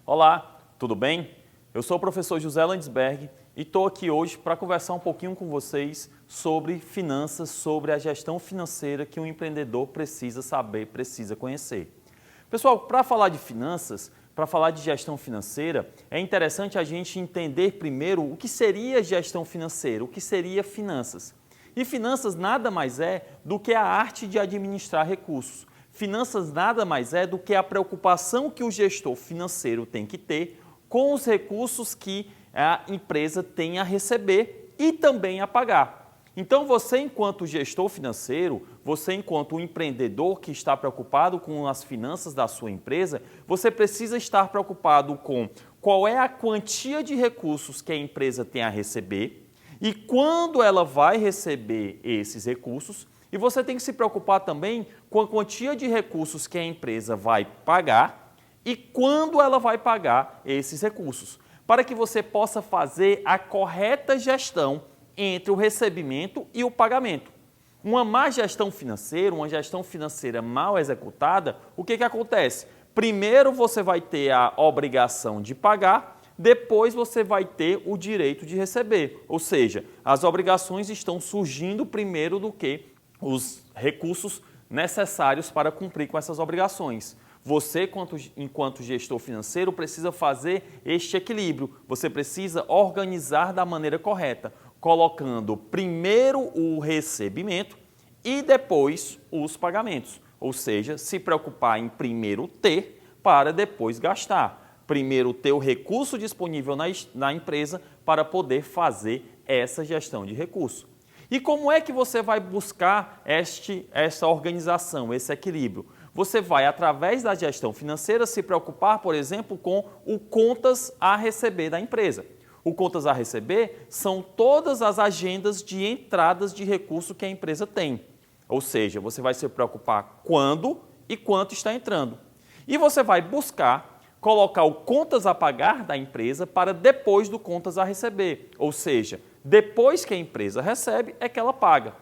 Olá, tudo bem? Eu sou o professor José Landsberg e estou aqui hoje para conversar um pouquinho com vocês sobre finanças, sobre a gestão financeira que um empreendedor precisa saber, precisa conhecer. Pessoal, para falar de finanças, para falar de gestão financeira, é interessante a gente entender primeiro o que seria gestão financeira, o que seria finanças. E finanças nada mais é do que a arte de administrar recursos. Finanças nada mais é do que a preocupação que o gestor financeiro tem que ter com os recursos que a empresa tem a receber e também a pagar. Então você, enquanto gestor financeiro, você enquanto empreendedor que está preocupado com as finanças da sua empresa, você precisa estar preocupado com qual é a quantia de recursos que a empresa tem a receber e quando ela vai receber esses recursos. E você tem que se preocupar também com a quantia de recursos que a empresa vai pagar e quando ela vai pagar esses recursos, para que você possa fazer a correta gestão entre o recebimento e o pagamento. Uma má gestão financeira, uma gestão financeira mal executada, o que acontece? Primeiro você vai ter a obrigação de pagar, depois você vai ter o direito de receber. Ou seja, as obrigações estão surgindo primeiro do que os recursos necessários para cumprir com essas obrigações. Você, enquanto gestor financeiro, precisa fazer este equilíbrio. Você precisa organizar da maneira correta, colocando primeiro o recebimento e depois os pagamentos. Ou seja, se preocupar em primeiro ter para depois gastar. Primeiro ter o recurso disponível na empresa para poder fazer essa gestão de recurso. E como é que você vai buscar essa organização, esse equilíbrio? Você vai, através da gestão financeira, se preocupar, por exemplo, com o contas a receber da empresa. O contas a receber são todas as agendas de entradas de recurso que a empresa tem. Ou seja, você vai se preocupar quando e quanto está entrando. E você vai buscar colocar o contas a pagar da empresa para depois do contas a receber. Ou seja, depois que a empresa recebe, é que ela paga.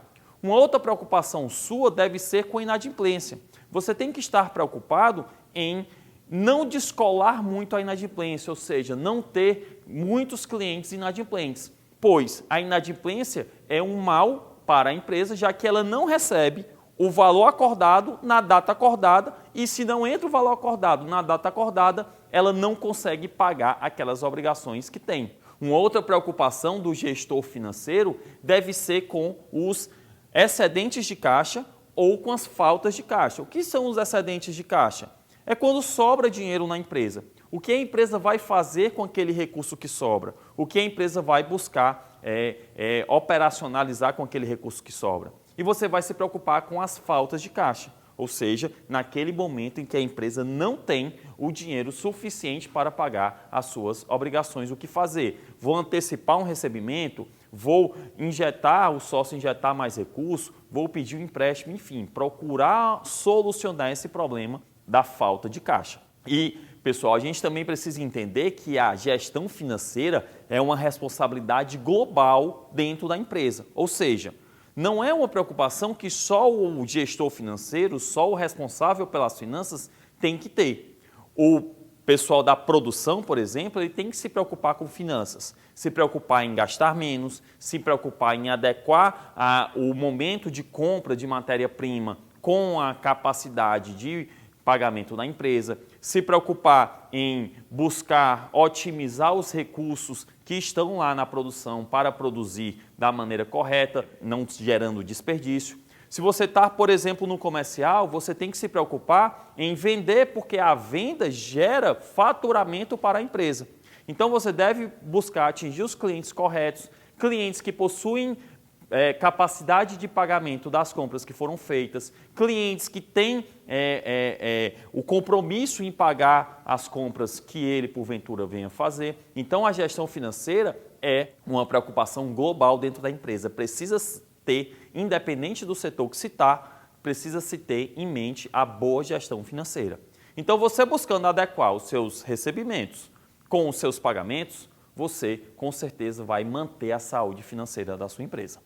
Uma outra preocupação sua deve ser com a inadimplência. Você tem que estar preocupado em não descolar muito a inadimplência, ou seja, não ter muitos clientes inadimplentes, pois a inadimplência é um mal para a empresa, já que ela não recebe o valor acordado na data acordada e se não entra o valor acordado na data acordada, ela não consegue pagar aquelas obrigações que tem. Uma outra preocupação do gestor financeiro deve ser com os excedentes de caixa ou com as faltas de caixa. O que são os excedentes de caixa? É quando sobra dinheiro na empresa. O que a empresa vai fazer com aquele recurso que sobra? O que a empresa vai buscar operacionalizar com aquele recurso que sobra? E você vai se preocupar com as faltas de caixa, ou seja, naquele momento em que a empresa não tem o dinheiro suficiente para pagar as suas obrigações. O que fazer? Vou antecipar um recebimento? Vou injetar, o sócio injetar mais recursos? Vou pedir um empréstimo? Enfim, procurar solucionar esse problema da falta de caixa. E, pessoal, a gente também precisa entender que a gestão financeira é uma responsabilidade global dentro da empresa, ou seja, não é uma preocupação que só o gestor financeiro, só o responsável pelas finanças tem que ter. O pessoal da produção, por exemplo, ele tem que se preocupar com finanças, se preocupar em gastar menos, se preocupar em adequar o momento de compra de matéria-prima com a capacidade de pagamento da empresa, se preocupar em buscar otimizar os recursos que estão lá na produção para produzir da maneira correta, não gerando desperdício. Se você está, por exemplo, no comercial, você tem que se preocupar em vender, porque a venda gera faturamento para a empresa. Então você deve buscar atingir os clientes corretos, clientes que possuem capacidade de pagamento das compras que foram feitas, clientes que têm o compromisso em pagar as compras que ele, porventura, venha fazer. Então, a gestão financeira é uma preocupação global dentro da empresa. Precisa ter, independente do setor que se está, precisa se ter em mente a boa gestão financeira. Então, você buscando adequar os seus recebimentos com os seus pagamentos, você, com certeza, vai manter a saúde financeira da sua empresa.